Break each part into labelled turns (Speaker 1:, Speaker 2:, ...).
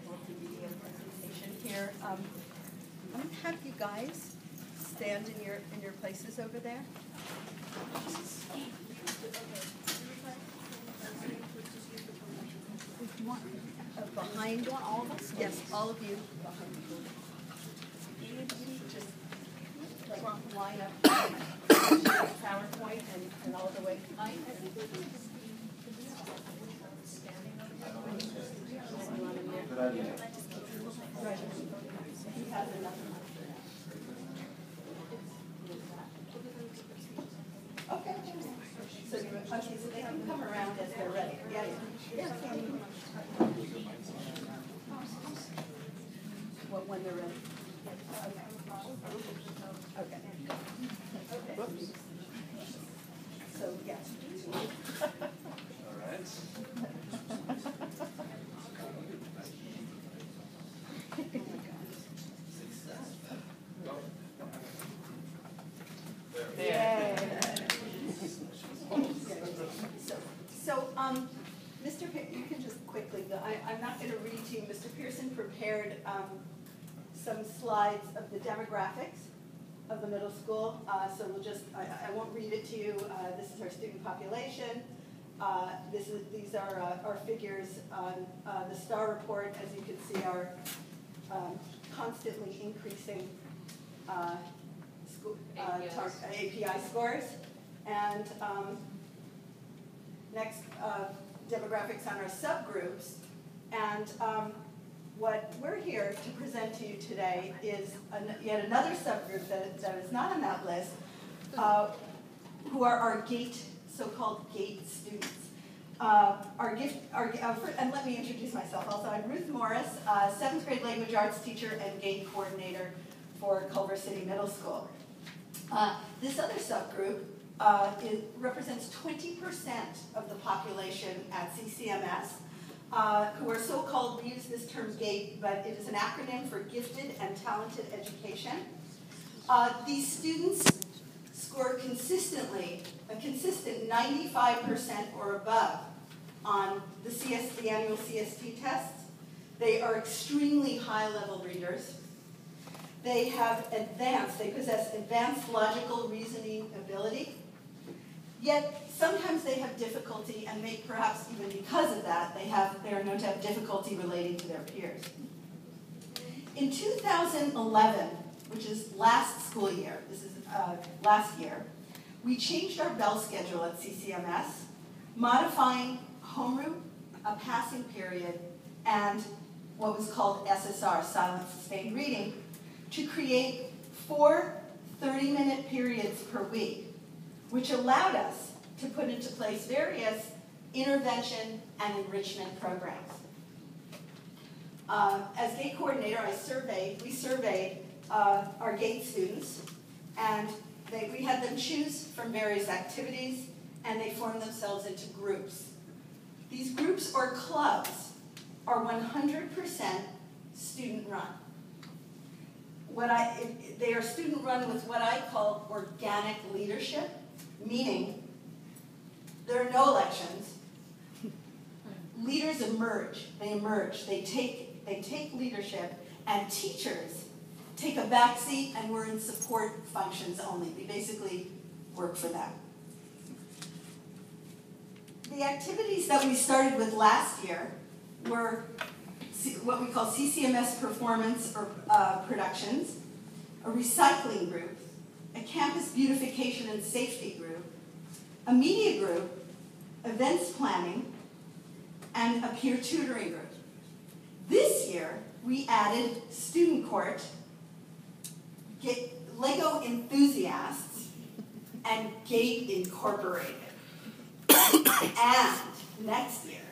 Speaker 1: multimedia presentation here. I'm going to have you guys stand in your places over there. Behind all of us? Yes, all of you behind the building. Just line up PowerPoint and all the way behind.
Speaker 2: Good idea.
Speaker 1: He has enough. Okay. So they can come around as they're ready. Yeah. When they're ready. Okay. Okay. So yes.
Speaker 2: All right. Mr. You can just quickly go. I'm not going to read to you. Mr. Pearson prepared some slides of the demographics of the middle school. So we'll just, I won't read it to you. This is our student population. These are our figures on the STAR report. As you can see, our constantly increasing API scores. And next, demographics on our subgroups. And what we're here to present to you today is yet another subgroup that is not on that list, who are our GATE, so-called GATE students. And let me introduce myself also. I'm Ruth Morris, 7th grade language arts teacher and GATE coordinator for Culver City Middle School. This other subgroup represents 20% of the population at CCMS, who are so-called, we use this term GATE, but it is an acronym for Gifted and Talented Education. These students score consistently, a consistent 95% or above on the annual CST tests. They are extremely high-level readers. They possess advanced logical reasoning ability. Yet sometimes they have difficulty, and perhaps even because of that, they are known to have difficulty relating to their peers. In 2011, which is last school year, this is last year, we changed our bell schedule at CCMS, modifying homeroom, a passing period, and what was called SSR, silent sustained reading, to create 4 30-minute periods per week, which allowed us to put into place various intervention and enrichment programs. As GATE coordinator, we surveyed our GATE students, and we had them choose from various activities, and they formed themselves into groups. These groups or clubs are 100% student-run. They are student-run with what I call organic leadership, meaning there are no elections. Leaders emerge. They take leadership, and teachers take a backseat, and we're in support functions only. We basically work for them. The activities that we started with last year were what we call CCMS performance or productions, a recycling group, a campus beautification and safety group, a media group, events planning, and a peer tutoring group. This year, we added student court, Lego enthusiasts, and GATE Incorporated. And next year,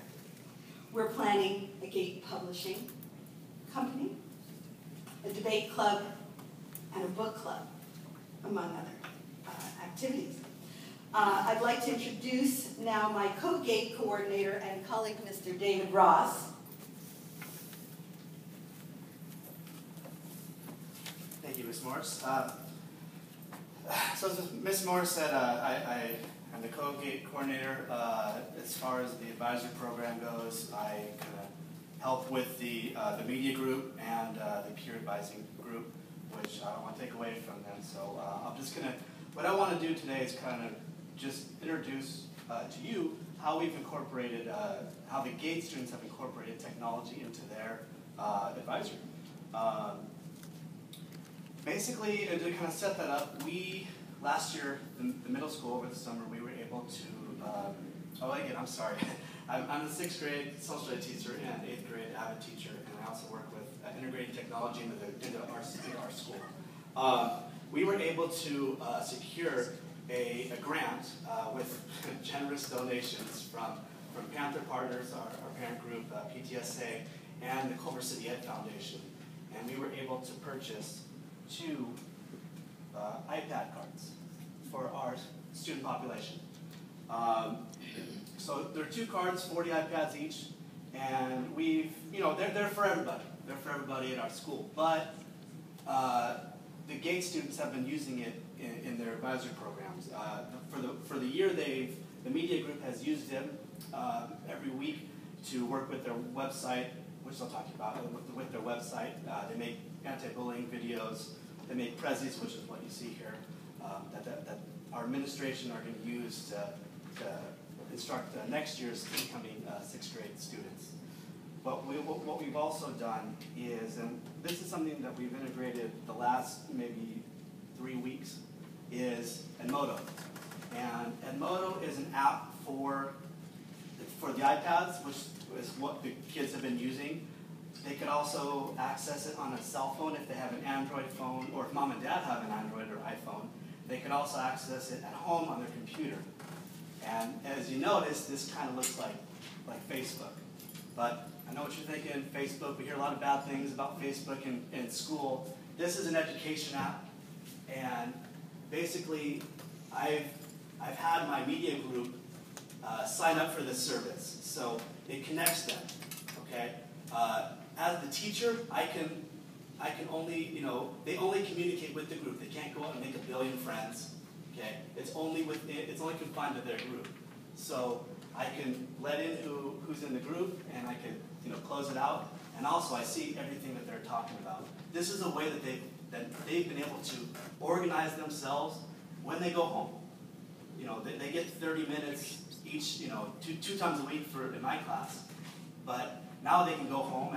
Speaker 2: we're planning a GATE publishing company, a debate club, and a book club, among other activities. I'd like to introduce now my co-GATE coordinator and colleague, Mr. David Ross.
Speaker 3: Thank you, Ms. Morris. So as Ms. Morris said, I'm the co-GATE coordinator. As far as the advisory program goes, I kind of help with the media group and the peer advising group, which I don't want to take away from them. So I'm just going to, what I want to do today is kind of just introduce to you how we've incorporated, how the GATE students have incorporated technology into their advisory. Basically, and to kind of set that up, last year, the middle school over the summer, we were able to, I'm sorry. I'm the 6th grade social ed teacher and 8th grade AVID teacher, and I also work with integrating technology into our school. We were able to secure a grant with generous donations from Panther Partners, our parent group, PTSA, and the Culver City Ed Foundation. And we were able to purchase 2 iPad cards for our student population. So there are 2 cards, 40 iPads each, and they're for everybody. They're for everybody at our school. But the GATE students have been using it in their advisory programs. For the year, the media group has used them every week to work with their website, which I'll talk about, with their website. They make anti-bullying videos. They make prezzies, which is what you see here, that our administration are going to use to instruct next year's incoming 6th grade students. But what we've also done is, and this is something that we've integrated the last maybe 3 weeks, is Edmodo. And Edmodo is an app for the iPads, which is what the kids have been using. They could also access it on a cell phone if they have an Android phone, or if mom and dad have an Android or iPhone. They could also access it at home on their computer. And as you notice, this kind of looks like Facebook. But I know what you're thinking, Facebook. We hear a lot of bad things about Facebook in school. This is an education app. And basically, I've had my media group sign up for this service. So it connects them, okay? As the teacher, I can only, they only communicate with the group. They can't go out and make a billion friends, okay? It's only confined to their group. So I can let in who's in the group, and I can, close it out. And also, I see everything that they're talking about. This is a way that they've been able to organize themselves when they go home. They get 30 minutes each, two times a week in my class. But now they can go home,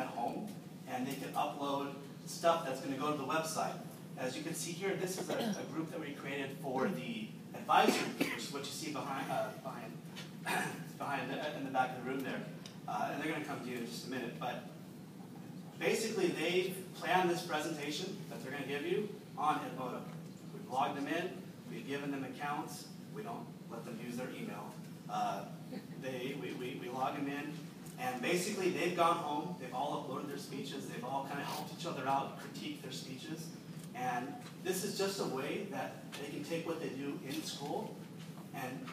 Speaker 3: and they can upload stuff that's going to go to the website. As you can see here, this is a group that we created for the advisory, which is what you see behind in the back of the room there. And they're going to come to you in just a minute. But basically, they've planned this presentation that they're going to give you on Edmodo. We've logged them in. We've given them accounts. We don't let them use their email. We log them in. And basically, they've gone home. They've all uploaded their speeches. They've all kind of helped each other out, critique their speeches. And this is just a way that they can take what they do in school and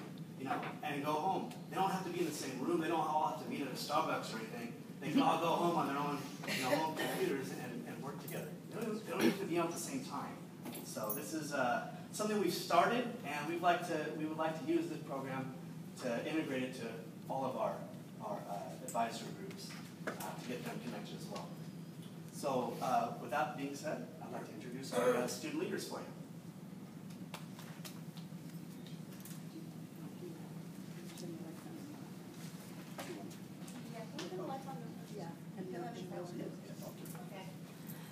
Speaker 3: go home. They don't have to be in the same room. They don't all have to meet at a Starbucks or anything. They can all go home on their own, home computers and work together. They don't have to be on at the same time. So this is something we've started, and we would like to use this program to integrate it to all of our advisory groups to get them connected as well. So with that being said, I'd like to introduce our student leaders for you.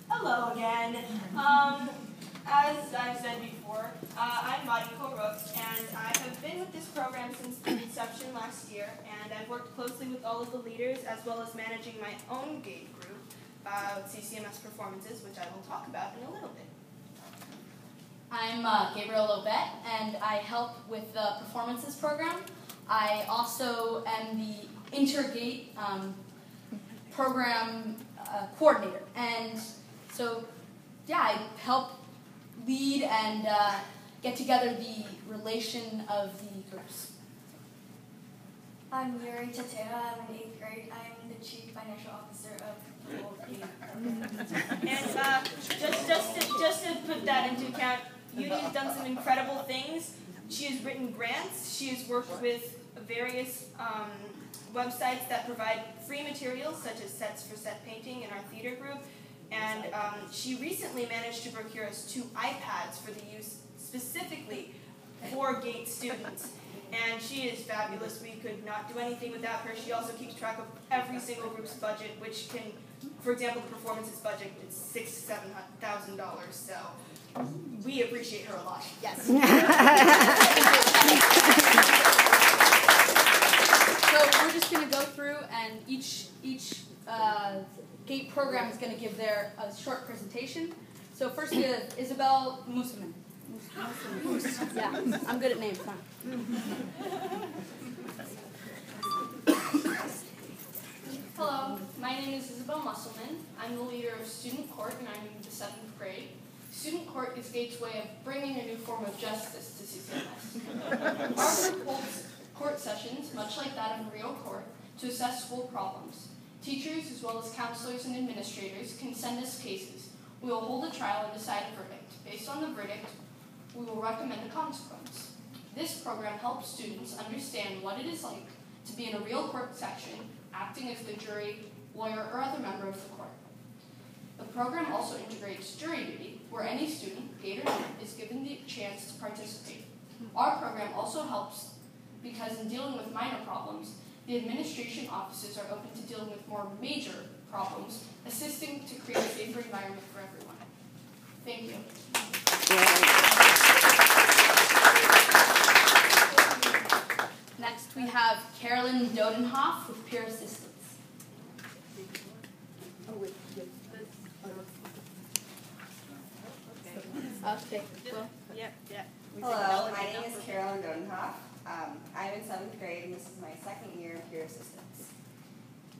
Speaker 4: Hello again. As I've said before, I'm Mariko Rooks, and I have been with this program since the inception last year, and I've worked closely with all of the leaders as well as managing my own GATE group, CCMS performances, which I will talk about in a little bit.
Speaker 5: I'm Gabriel Lobet, and I help with the performances program. I also am the Intergate program coordinator, and so yeah, I help lead and get together the relation of the groups.
Speaker 6: I'm Yuri Tatera. I'm in 8th grade. I'm the Chief Financial Officer of the whole GATE.
Speaker 4: And just to put that into account, Yuri has done some incredible things. She has written grants. She has worked with various websites that provide free materials such as sets for set painting in our theater group. And she recently managed to procure us 2 iPads for the use specifically for GATE students. And she is fabulous. We could not do anything without her. She also keeps track of every single group's budget, which can, for example, the performances budget is $6,000–7,000. So we appreciate her a lot. Yes.
Speaker 5: So we're just going to go through, and each GATE program is going to give their short presentation. So first we have Isabel Musaman. Yeah, I'm good at names, huh?
Speaker 7: Hello, my name is Isabel Musselman. I'm the leader of Student Court, and I'm in the 7th grade. Student Court is GATE's way of bringing a new form of justice to CCMS. Our group holds court sessions, much like that of a real court, to assess school problems. Teachers, as well as counselors and administrators, can send us cases. We will hold a trial and decide a verdict. Based on the verdict, we will recommend a consequence. This program helps students understand what it is like to be in a real court section, acting as the jury, lawyer, or other member of the court. The program also integrates jury duty, where any student, GATE or not, is given the chance to participate. Our program also helps because in dealing with minor problems, the administration offices are open to dealing with more major problems, assisting to create a safer environment for everyone. Thank you.
Speaker 5: Next, we have Carolyn Dodenhoff with Peer Assistance. Okay. Well,
Speaker 8: Hello, my name is Carolyn Dodenhoff. I'm in 7th grade, and this is my 2nd year of peer assistance.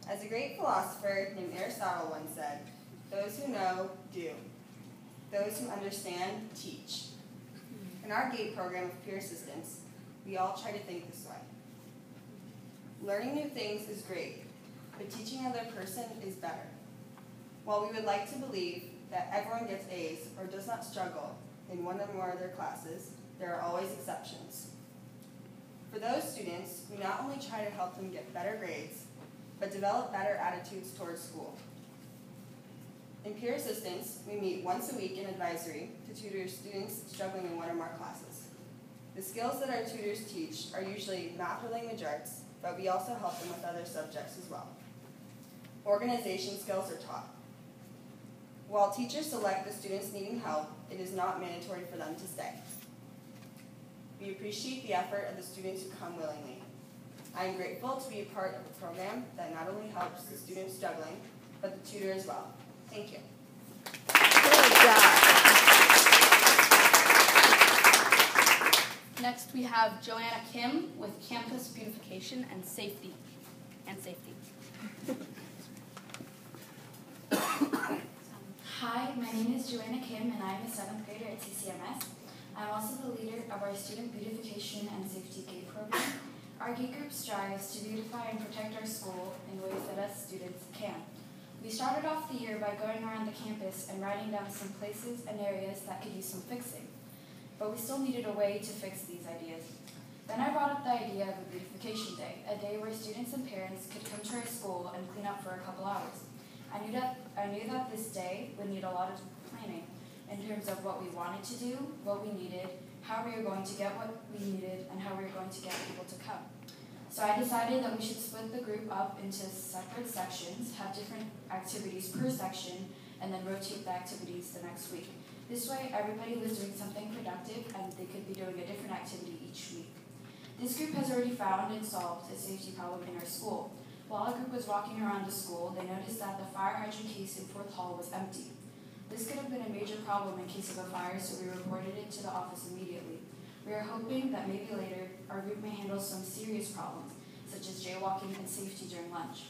Speaker 8: As a great philosopher named Aristotle once said, those who know, do. Those who understand, teach. In our GATE program of peer assistance, we all try to think this way. Learning new things is great, but teaching another person is better. While we would like to believe that everyone gets A's or does not struggle in one or more of their classes, there are always exceptions. For those students, we not only try to help them get better grades, but develop better attitudes towards school. In peer assistance, we meet once a week in advisory to tutor students struggling in one or more classes. The skills that our tutors teach are usually math or language arts, but we also help them with other subjects as well. Organization skills are taught. While teachers select the students needing help, it is not mandatory for them to stay. We appreciate the effort of the students who come willingly. I am grateful to be a part of a program that not only helps the students struggling, but the tutor as well. Thank you.
Speaker 5: good job. Next, we have Joanna Kim with Campus Beautification and Safety.
Speaker 6: Hi, my name is Joanna Kim, and I'm a 7th grader at CCMS. I'm also the leader of our Student Beautification and Safety GATE program. Our GATE group strives to beautify and protect our school in ways that us students can. We started off the year by going around the campus and writing down some places and areas that could use some fixing. But we still needed a way to fix these ideas. Then I brought up the idea of a beautification day, a day where students and parents could come to our school and clean up for a couple hours. I knew that this day would need a lot of planning in terms of what we wanted to do, what we needed, how we were going to get what we needed, and how we were going to get people to come. So I decided that we should split the group up into separate sections, have different activities per section, and then rotate the activities the next week. This way, everybody was doing something productive, and they could be doing a different activity each week. This group has already found and solved a safety problem in our school. While our group was walking around the school, they noticed that the fire hydrant case in 4th Hall was empty. This could have been a major problem in case of a fire, so we reported it to the office immediately. We are hoping that maybe later, our group may handle some serious problems, such as jaywalking and safety during lunch.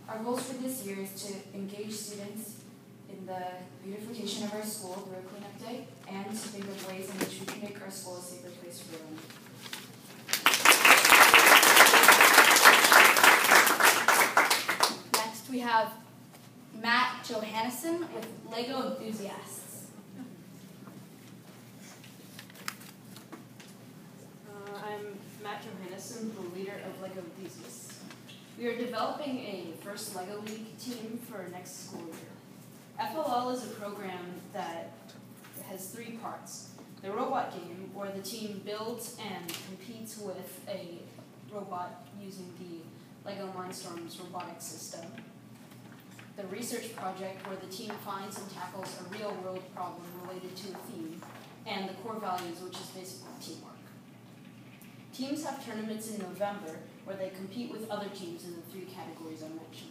Speaker 6: Our goals for this year is to engage students in the beautification of our school through a cleanup day, and to think of ways in which we can make our school a safer place for them.
Speaker 5: Next, we have Matt Johannesson with Lego Enthusiasts.
Speaker 9: I'm Matt Johannesson, the leader of Lego Enthusiasts. We are developing a first LEGO League team for next school year. FLL is a program that has 3 parts. The robot game, where the team builds and competes with a robot using the LEGO Mindstorms robotic system. The research project, where the team finds and tackles a real-world problem related to a theme, and the core values, which is basically teamwork. Teams have tournaments in November, where they compete with other teams in the 3 categories I mentioned.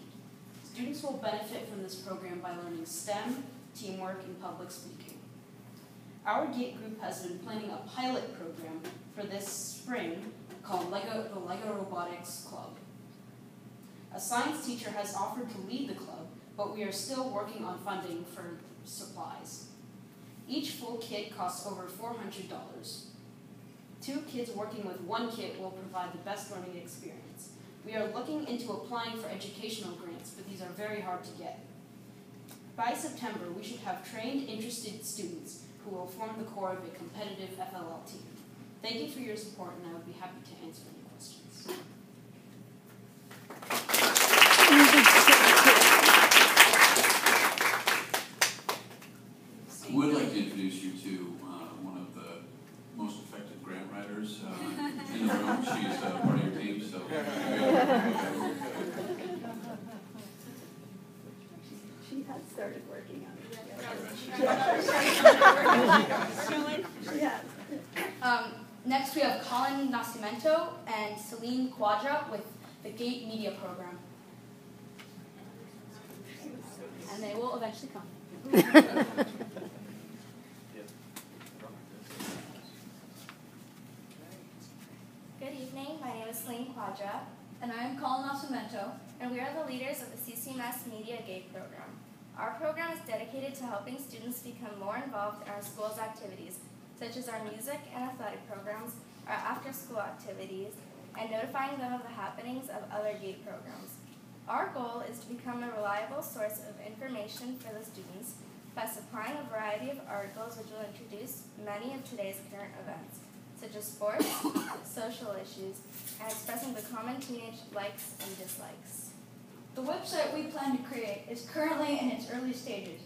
Speaker 9: Students will benefit from this program by learning STEM, teamwork, and public speaking. Our GATE group has been planning a pilot program for this spring called the LEGO Robotics Club. A science teacher has offered to lead the club, but we are still working on funding for supplies. Each full kit costs over $400. 2 kids working with 1 kit will provide the best learning experience. We are looking into applying for educational grants, but these are very hard to get. By September, we should have trained, interested students who will form the core of a competitive FLL team. Thank you for your support, and I would be happy to answer any questions.
Speaker 10: I would like to introduce you to one of the most effective grant writers in the room. She's part of your team, so.
Speaker 2: She has started working on it.
Speaker 5: Next we have Colin Nascimento and Celine Quadra with the GATE Media Program. And they will eventually come.
Speaker 11: Good evening, my name is Celine Quadra,
Speaker 5: And I am Colin Nascimento.
Speaker 11: and we are the leaders of the CCUSD Media GATE program. Our program is dedicated to helping students become more involved in our school's activities, such as our music and athletic programs, our after-school activities, and notifying them of the happenings of other GATE programs. Our goal is to become a reliable source of information for the students by supplying a variety of articles which will introduce many of today's current events, such as sports, social issues, and expressing the common teenage likes and dislikes.
Speaker 9: The website we plan to create is currently in its early stages,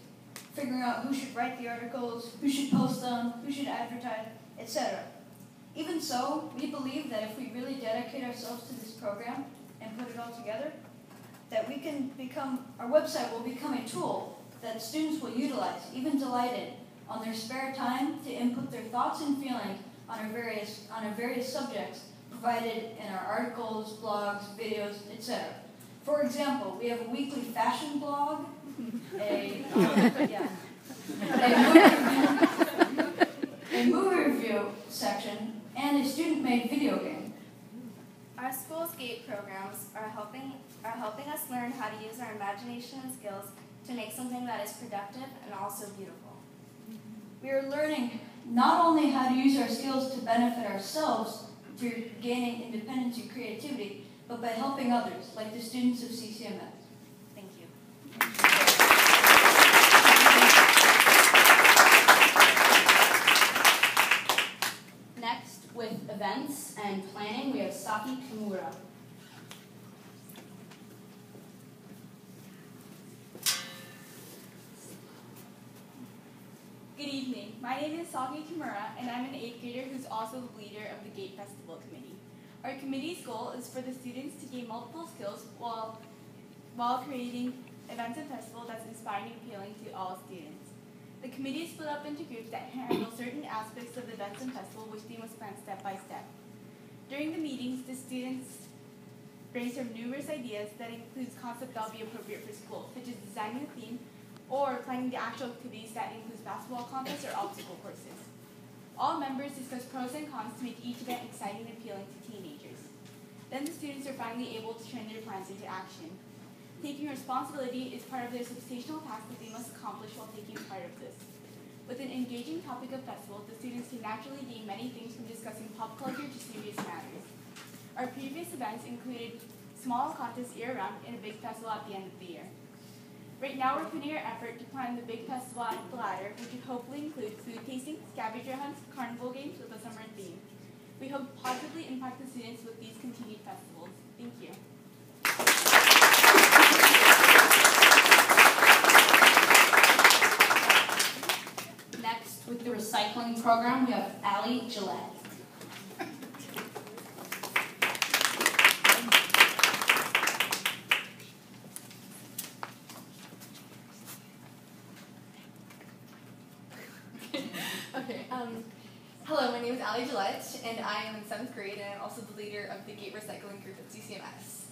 Speaker 9: figuring out who should write the articles, who should post them, who should advertise, etc. Even so, we believe that if we really dedicate ourselves to this program and put it all together, that our website will become a tool that students will utilize, even delight in, on their spare time to input their thoughts and feelings on our various subjects provided in our articles, blogs, videos, etc. For example, we have a weekly fashion blog, a movie review section, and a student-made video game.
Speaker 11: Our school's GATE programs are helping us learn how to use our imagination and skills to make something that is productive and also beautiful.
Speaker 9: We are learning not only how to use our skills to benefit ourselves through gaining independence and creativity, but by helping others, like the students of CCMS.
Speaker 11: Thank you.
Speaker 5: Next, with events and planning, we have Saki Kimura.
Speaker 12: Good evening. My name is Saki Kimura, and I'm an 8th grader who's also the leader of the GATE Festival Committee. Our committee's goal is for the students to gain multiple skills while creating events and festivals that's inspiring and appealing to all students. The committee is split up into groups that handle certain aspects of the events and festival, which they must plan step by step. During the meetings, the students brainstorm numerous ideas that includes concepts that will be appropriate for school, such as designing a theme or planning the actual activities that includes basketball contests or obstacle courses. All members discuss pros and cons to make each event exciting and appealing to teenagers. Then the students are finally able to turn their plans into action. Taking responsibility is part of their substantial task that they must accomplish while taking part of this. With an engaging topic of festival, the students can naturally gain many things from discussing pop culture to serious matters. Our previous events included small contests year-round and a big festival at the end of the year. Right now, we're putting our effort to plan the big festival at the Ladder, which would hopefully include food tasting, scavenger hunts, carnival games with a summer theme. We hope to positively impact the students with these continued festivals. Thank you.
Speaker 5: program, we have Allie Gillette.
Speaker 13: Okay, hello, my name is Allie Gillette, and I am in 7th grade, and I'm also the leader of the Gate Recycling Group at CCMS.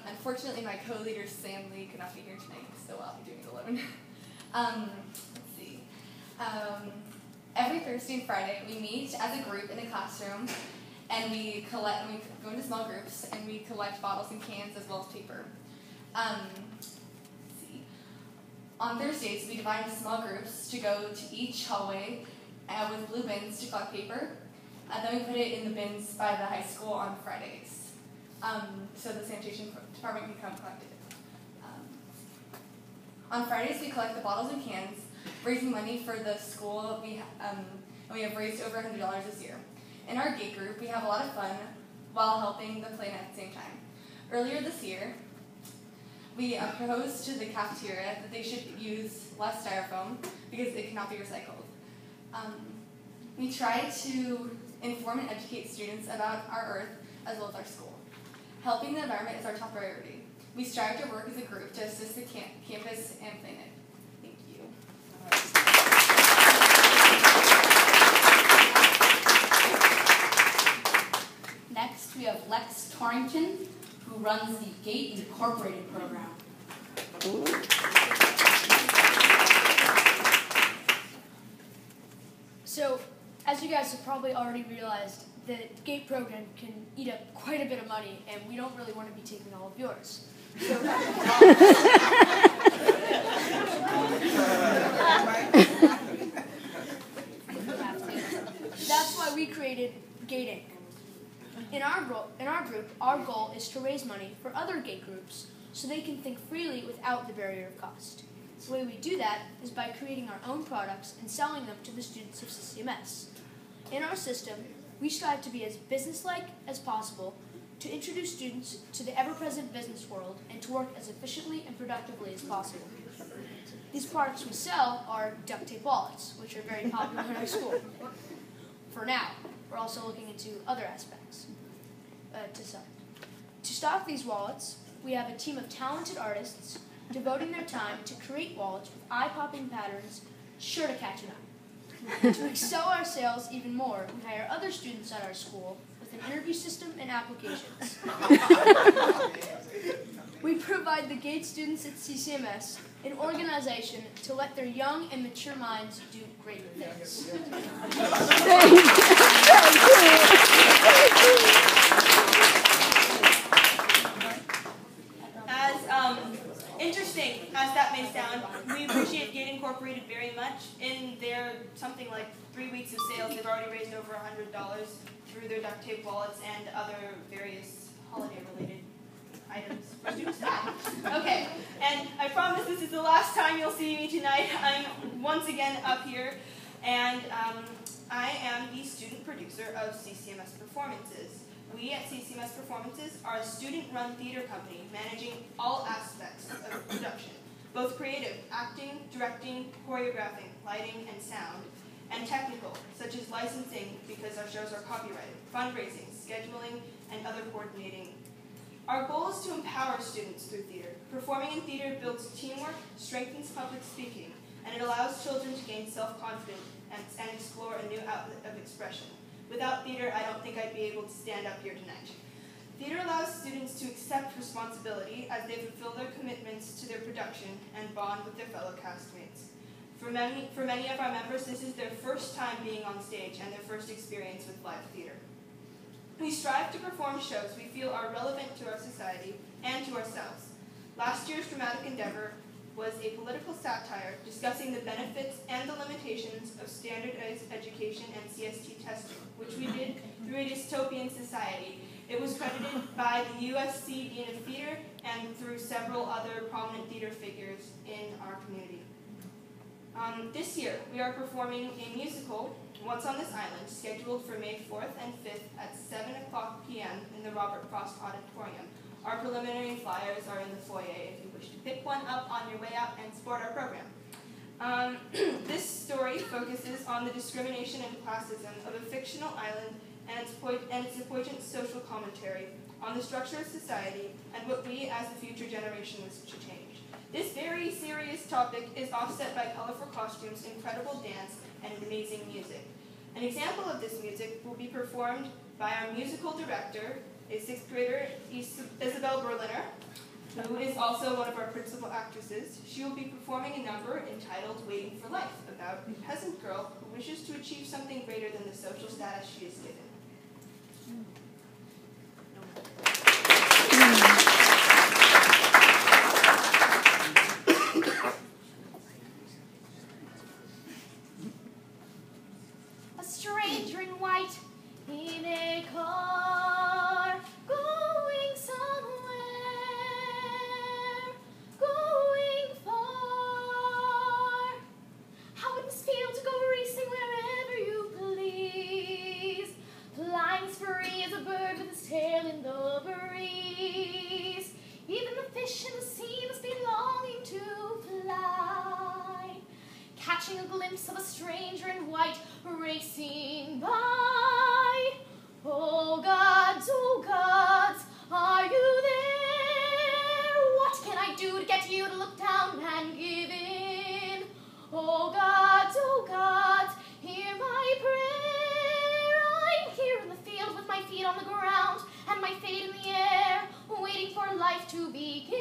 Speaker 13: Unfortunately, my co-leader, Sam Lee, could not be here tonight, so I'll be doing it alone. Let's see. Every Thursday and Friday, we meet as a group in the classroom, and we go into small groups, and we collect bottles and cans as well as paper. Let's see. On Thursdays, we divide into small groups to go to each hallway with blue bins to collect paper. Then we put it in the bins by the high school on Fridays, so the sanitation department can come collect it. On Fridays, we collect the bottles and cans, raising money for the school. And we have raised over $100 this year. In our gate group, we have a lot of fun while helping the planet at the same time. Earlier this year, we proposed to the cafeteria that they should use less styrofoam because it cannot be recycled. We try to inform and educate students about our Earth as well as our school. Helping the environment is our top priority. We strive to work as a group to assist the campus and planet. Thank you.
Speaker 5: Next, we have Lex Torrington, who runs the Gate Incorporated program.
Speaker 14: So, as you guys have probably already realized, the GATE program can eat up quite a bit of money, and we don't really want to be taking all of yours. So, that's why we created GATE Inc. In our group, our goal is to raise money for other GATE groups so they can think freely without the barrier of cost. The way we do that is by creating our own products and selling them to the students of CCMS. In our system, we strive to be as businesslike as possible to introduce students to the ever-present business world and to work as efficiently and productively as possible. These products we sell are duct tape wallets, which are very popular in our school. For now, we're also looking into other aspects to sell. To stock these wallets, we have a team of talented artists devoting their time to create wallets with eye-popping patterns sure to catch an eye. To excel our sales even more, we hire other students at our school with an interview system and applications. We provide the GATE students at CCMS an organization to let their young and mature minds do great things.
Speaker 4: Interesting as that may sound, we appreciate GATE Incorporated very much. In their something like 3 weeks of sales, they've already raised over $100 through their duct tape wallets and other various holiday-related items for students to buy. Okay, and I promise this is the last time you'll see me tonight. I'm once again up here, and I am the student producer of CCMS Performances. We at CCMS Performances are a student-run theater company managing all aspects of production, both creative, acting, directing, choreographing, lighting, and sound, and technical, such as licensing because our shows are copyrighted, fundraising, scheduling, and other coordinating. Our goal is to empower students through theater. Performing in theater builds teamwork, strengthens public speaking, and it allows children to gain self-confidence and explore a new outlet of expression. Without theater, I don't think I'd be able to stand up here tonight. Theater allows students to accept responsibility as they fulfill their commitments to their production and bond with their fellow castmates. For many of our members, this is their first time being on stage and their first experience with live theater. We strive to perform shows we feel are relevant to our society and to ourselves. Last year's dramatic endeavor was a political satire discussing the benefits and the limitations of standardized education and CST testing, which we did through a dystopian society. It was credited by the USC Dean of Theater and through several other prominent theater figures in our community. This year, we are performing a musical, Once on This Island, scheduled for May 4th and 5th at 7 o'clock p.m. in the Robert Frost Auditorium. Our preliminary flyers are in the foyer if you wish to pick one up on your way out and support our program. This story focuses on the discrimination and classism of a fictional island and its important social commentary on the structure of society and what we as the future generation wish to change. This very serious topic is offset by colorful costumes, incredible dance, and amazing music. An example of this music will be performed by our musical director, a 6th grader, Isabel Berliner, who is also one of our principal actresses. She will be performing a number entitled Waiting for Life, about a peasant girl who wishes to achieve something greater than the social status she is given.
Speaker 15: A stranger in white in a car, going somewhere, going far. How it must feel to go racing wherever you please, flying as free as a bird with his tail in the breeze. Even the fish in the sea must be longing to fly, catching a glimpse of a stranger in white racing by. Oh gods, are you there? What can I do to get you to look down and give in? Oh gods, hear my prayer. I'm here in the field with my feet on the ground and my fate in the air, waiting for life to begin.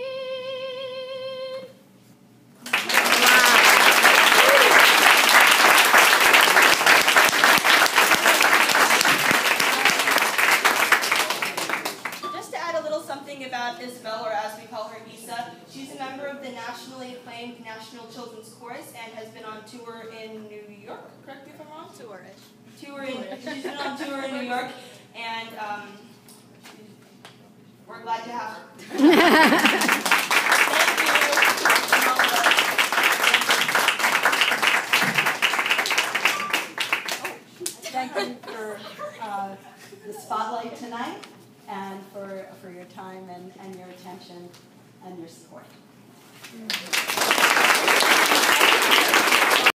Speaker 4: About Isabel, or as we call her, Isa. She's a member of the nationally acclaimed National Children's Chorus and has been on tour in New York. Correct me if I'm wrong? She's been on tour in New York, and we're glad to have her.
Speaker 2: Thank you for the spotlight tonight, and for your time and your attention and your support.